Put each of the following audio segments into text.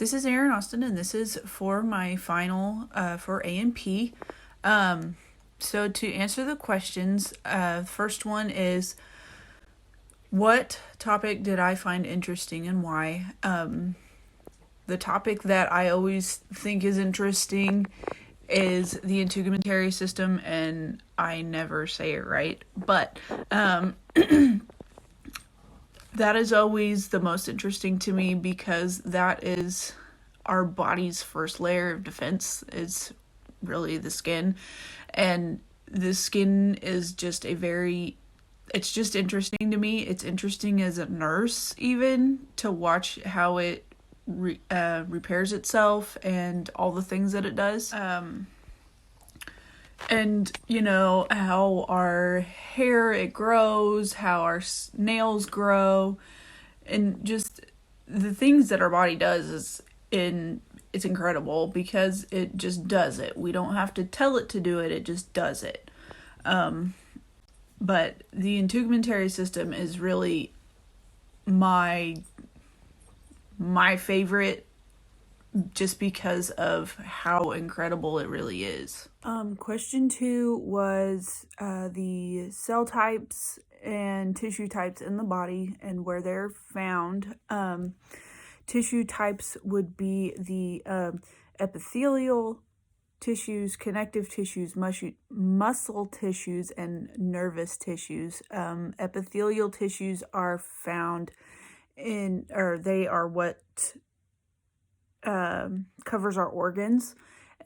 This is Aaron Austin, and this is for my final for A&P. So to answer the questions, first one is, what topic did I find interesting and why? The topic that I always think is interesting is the integumentary system, and I never say it right, but that is always the most interesting to me because that is our body's first layer of defense, is really the skin. And the skin is just it's just interesting to me. It's interesting as a nurse even to watch how it repairs itself and all the things that it does. And how our hair, it grows, how our nails grow, and just the things that our body does it's incredible because it just does it. We don't have to tell it to do it, it just does it. But the integumentary system is really my favorite, just because of how incredible it really is. Question 2 was the cell types and tissue types in the body and where they're found. Tissue types would be the epithelial tissues, connective tissues, muscle tissues, and nervous tissues. Epithelial tissues are found they are what covers our organs,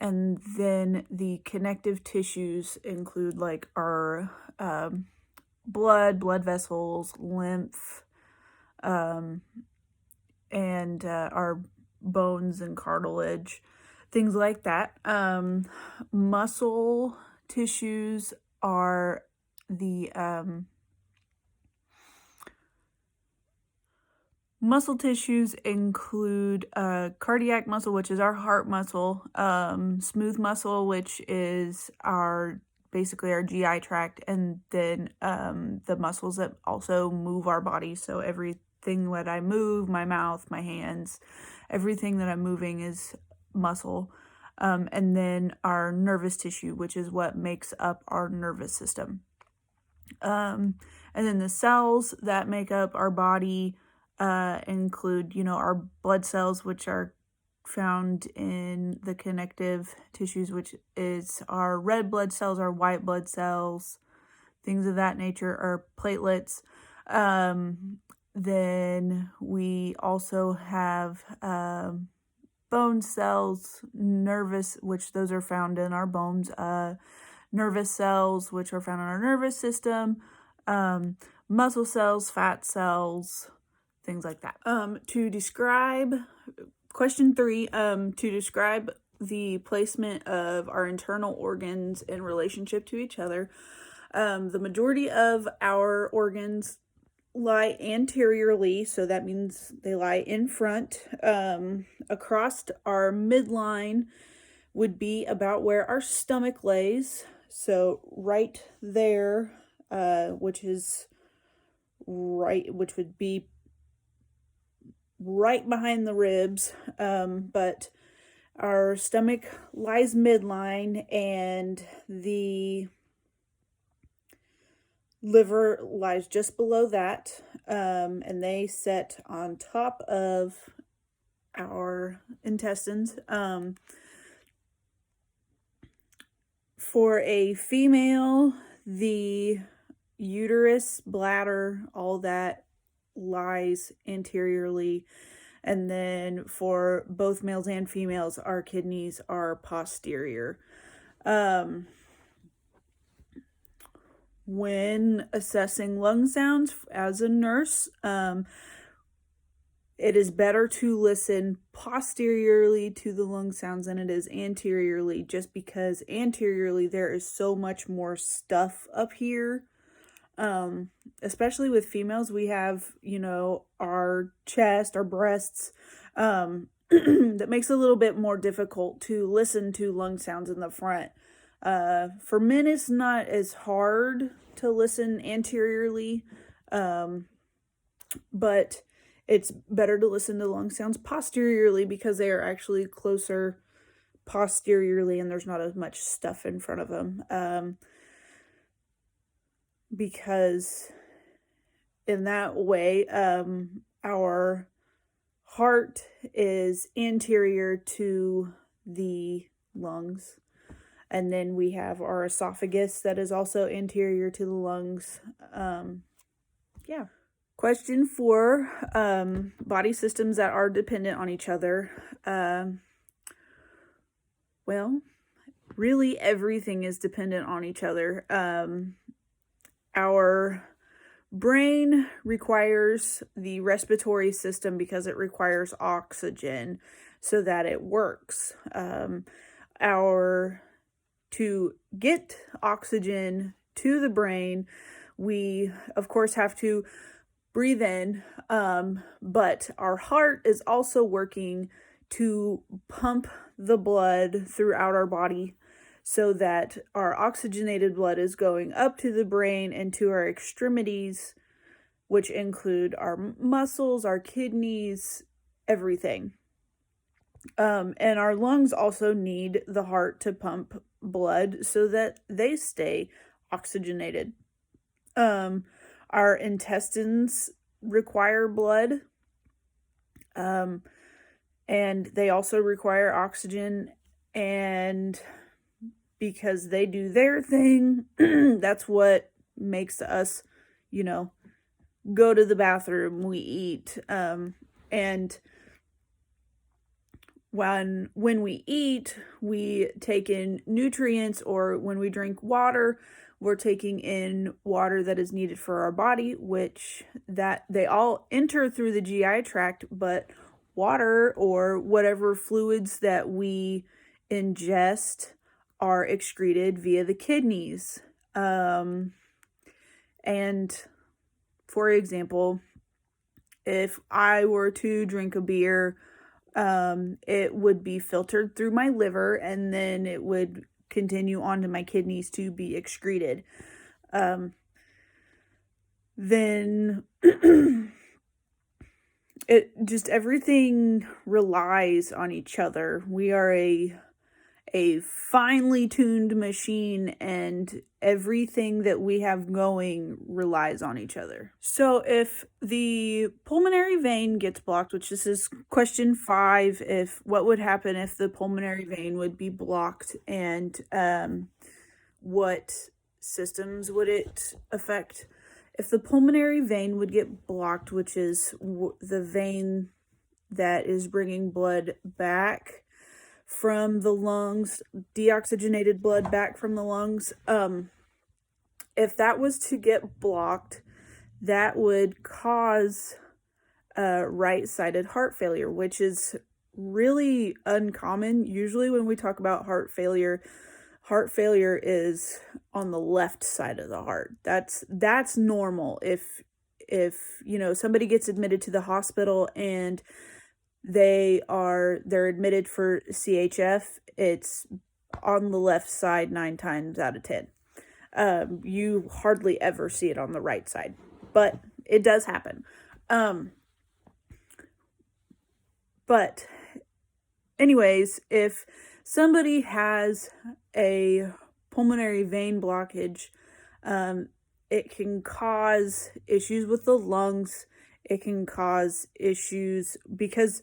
and then the connective tissues include like our blood vessels, lymph, and our bones and cartilage, things like that. Muscle tissues are the muscle tissues include cardiac muscle, which is our heart muscle, smooth muscle, which is basically our GI tract, and then the muscles that also move our body. So everything that I move, my mouth, my hands, everything that I'm moving is muscle. And then our nervous tissue, which is what makes up our nervous system. And then the cells that make up our body include, our blood cells, which are found in the connective tissues, which is our red blood cells, our white blood cells, things of that nature, or platelets. Then we also have bone cells, which those are found in our bones, nervous cells, which are found in our nervous system, muscle cells, fat cells, things like that. To describe, question 3, to describe the placement of our internal organs in relationship to each other, the majority of our organs lie anteriorly, so that means they lie in front. Across our midline would be about where our stomach lays, so right there, which would be right behind the ribs, but our stomach lies midline, and the liver lies just below that, and they sit on top of our intestines. For a female, the uterus, bladder, all that lies anteriorly, and then for both males and females, our kidneys are posterior. When assessing lung sounds as a nurse, it is better to listen posteriorly to the lung sounds than it is anteriorly, just because anteriorly there is so much more stuff up here. Especially with females, we have, our chest, our breasts, that makes it a little bit more difficult to listen to lung sounds in the front. For men, it's not as hard to listen anteriorly, but it's better to listen to lung sounds posteriorly because they are actually closer posteriorly and there's not as much stuff in front of them. Because in that way, our heart is anterior to the lungs. And then we have our esophagus that is also anterior to the lungs. Yeah. Question 4, body systems that are dependent on each other. Well, really everything is dependent on each other. Our brain requires the respiratory system because it requires oxygen so that it works. To get oxygen to the brain, we of course have to breathe in, but our heart is also working to pump the blood throughout our body so that our oxygenated blood is going up to the brain and to our extremities, which include our muscles, our kidneys, everything. And our lungs also need the heart to pump blood so that they stay oxygenated. Our intestines require blood, and they also require oxygen, and because they do their thing, that's what makes us, go to the bathroom, we eat, and when we eat, we take in nutrients, or when we drink water, we're taking in water that is needed for our body, which that they all enter through the GI tract, but water or whatever fluids that we ingest are excreted via the kidneys. And for example, if I were to drink a beer, it would be filtered through my liver and then it would continue on to my kidneys to be excreted. Then everything relies on each other. We are a finely tuned machine, and everything that we have going relies on each other. So if the pulmonary vein gets blocked, which this is question 5, what would happen if the pulmonary vein would be blocked, and what systems would it affect? If the pulmonary vein would get blocked, which is the vein that is bringing blood back from the lungs, deoxygenated blood back from the lungs, if that was to get blocked, that would cause right-sided heart failure, which is really uncommon. Usually when we talk about heart failure is on the left side of the heart. That's normal. If somebody gets admitted to the hospital and they're admitted for CHF, it's on the left side 9 times out of 10. You hardly ever see it on the right side, but it does happen. But anyways, if somebody has a pulmonary vein blockage, it can cause issues with the lungs. It can cause issues because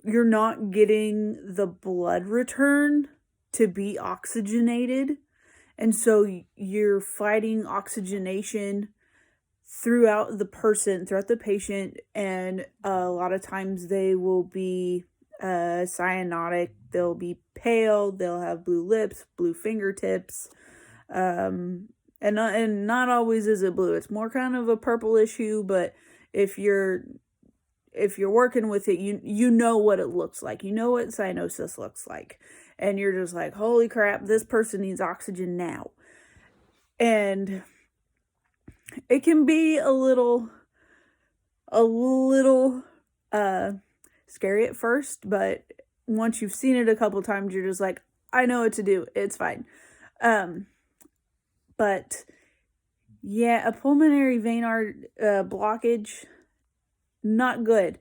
you're not getting the blood return to be oxygenated. And so you're fighting oxygenation throughout the patient. And a lot of times they will be cyanotic. They'll be pale. They'll have blue lips, blue fingertips. And not always is it blue. It's more kind of a purplish hue, but if you're working with it, you know what it looks like. You know what cyanosis looks like. And you're just like, holy crap, this person needs oxygen now. And it can be a little scary at first, but once you've seen it a couple times, you're just like, I know what to do. It's fine. But yeah, a pulmonary vein blockage not good.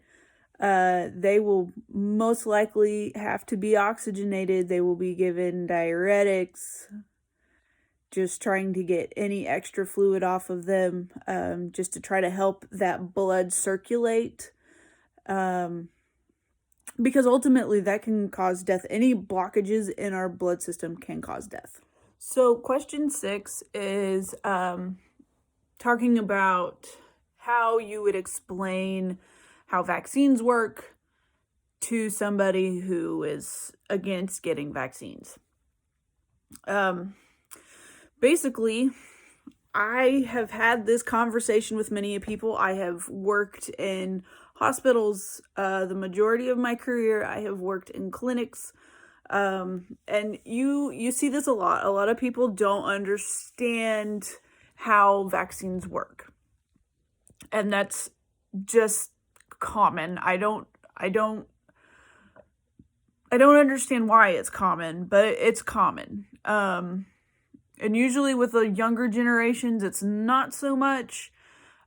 They will most likely have to be oxygenated. They will be given diuretics, just trying to get any extra fluid off of them, just to try to help that blood circulate. Because ultimately that can cause death. Any blockages in our blood system can cause death. So question 6 is talking about how you would explain how vaccines work to somebody who is against getting vaccines. Basically, I have had this conversation with many people. I have worked in hospitals the majority of my career. I have worked in clinics. And you see this a lot. A lot of people don't understand how vaccines work. And that's just common. I don't understand why it's common, but it's common. And usually with the younger generations, it's not so much.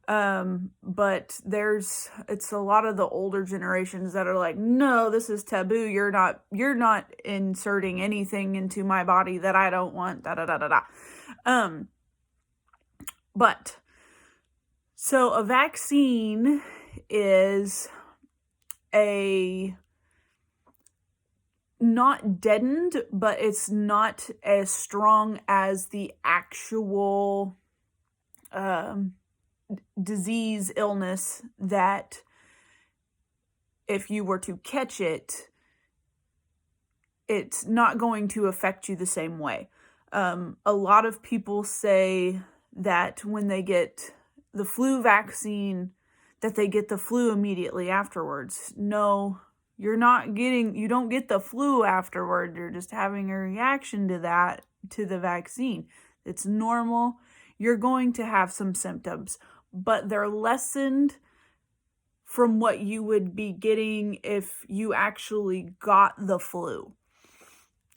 But it's a lot of the older generations that are like, no, this is taboo. You're not inserting anything into my body that I don't want, But, so a vaccine is not deadened, but it's not as strong as the actual, disease, illness, that if you were to catch it, it's not going to affect you the same way. A lot of people say that when they get the flu vaccine, that they get the flu immediately afterwards. No, you don't get the flu afterward. You're just having a reaction to the vaccine. It's normal. You're going to have some symptoms, but they're lessened from what you would be getting if you actually got the flu.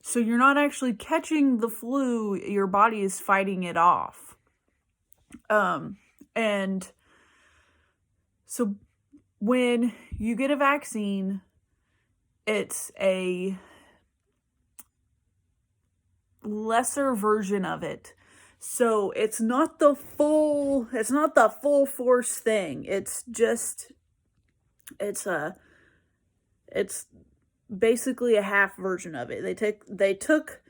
So you're not actually catching the flu, your body is fighting it off. And so when you get a vaccine, it's a lesser version of it. So it's not the full force thing. It's basically a half version of it. They took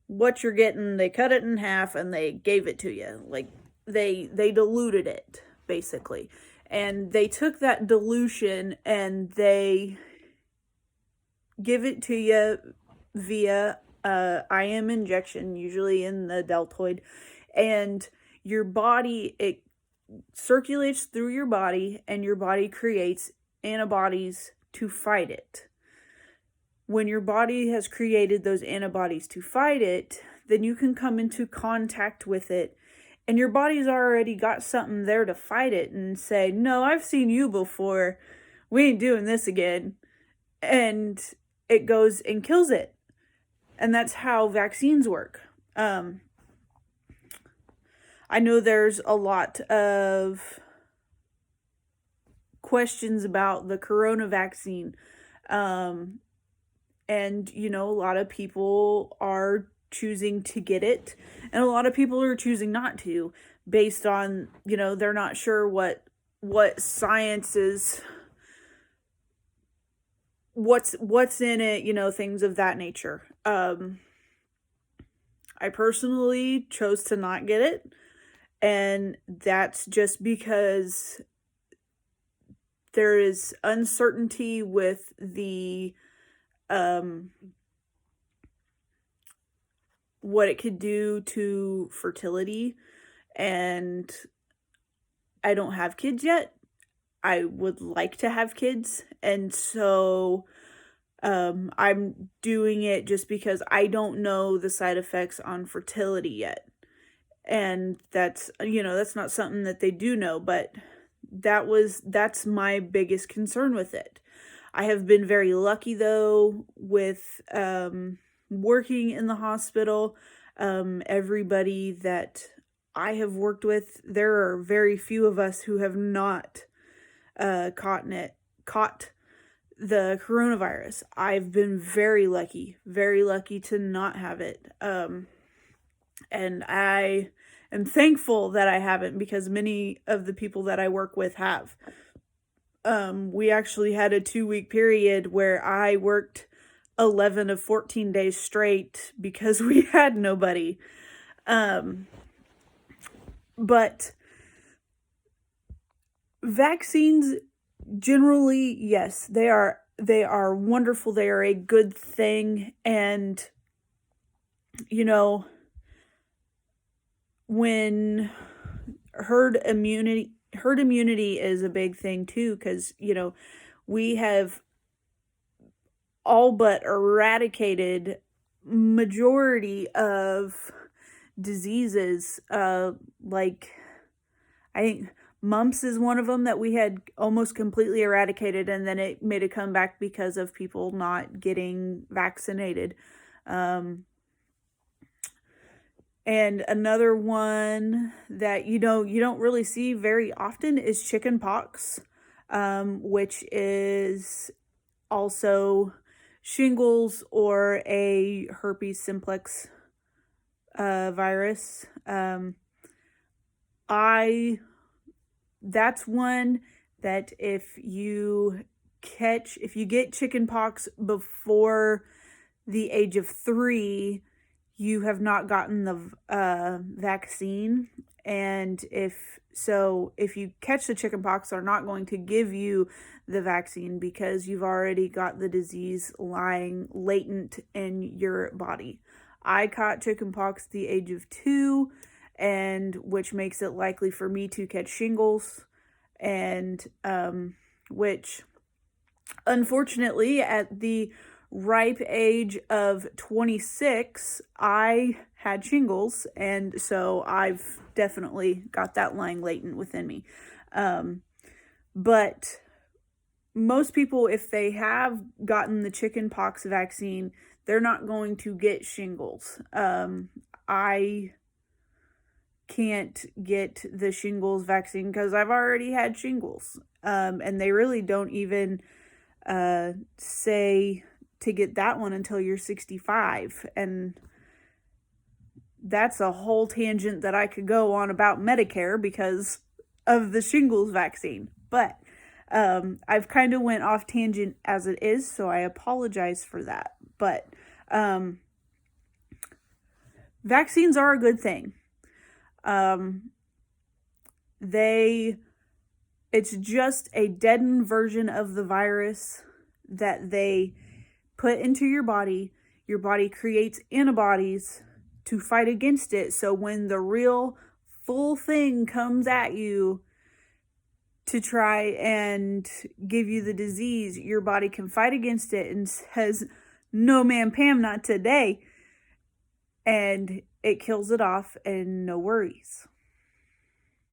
what you're getting, they cut it in half, and they gave it to you. Like, they diluted it, basically. And they took that dilution and they give it to you via IM injection, usually in the deltoid, and your body, it circulates through your body, and your body creates antibodies to fight it. When your body has created those antibodies to fight it, then you can come into contact with it, and your body's already got something there to fight it and say, no, I've seen you before, we ain't doing this again. And it goes and kills it. And that's how vaccines work. I know there's a lot of questions about the corona vaccine. And, a lot of people are choosing to get it, and a lot of people are choosing not to, based on, they're not sure what science is, what's in it, things of that nature. I personally chose to not get it, and that's just because there is uncertainty with the what it could do to fertility, and I don't have kids yet. I would like to have kids, and so I'm doing it just because I don't know the side effects on fertility yet. And that's not something that they do know, but that's my biggest concern with it. I have been very lucky, though, with working in the hospital. Everybody that I have worked with, there are very few of us who have not caught the coronavirus. I've been very lucky to not have it. And I am thankful that I haven't, because many of the people that I work with have. We actually had a 2-week period where I worked 11 of 14 days straight because we had nobody. But vaccines, generally, yes, they are wonderful. They are a good thing. And, you know, when herd immunity is a big thing too, because, you know, we have all but eradicated majority of diseases, like I think mumps is one of them that we had almost completely eradicated, and then it made a comeback because of people not getting vaccinated. And another one that you don't really see very often is chicken pox, which is also shingles or a herpes simplex virus. That's one that if you get chicken pox before the age of 3, you have not gotten the vaccine. And if you catch the chicken pox, they're not going to give you the vaccine because you've already got the disease lying latent in your body. I caught chicken pox at the age of 2, and which makes it likely for me to catch shingles, and which unfortunately at the ripe age of 26, I had shingles, and so I've definitely got that lying latent within me. But most people, if they have gotten the chicken pox vaccine, they're not going to get shingles. I can't get the shingles vaccine because I've already had shingles. And they really don't even say to get that one until you're 65. And that's a whole tangent that I could go on about Medicare because of the shingles vaccine. But I've kind of went off tangent as it is, so I apologize for that. But vaccines are a good thing. It's just a deadened version of the virus that they put into your body. Your body creates antibodies to fight against it. So when the real full thing comes at you to try and give you the disease, your body can fight against it and says, "No, ma'am, Pam, not today." And it kills it off, and no worries.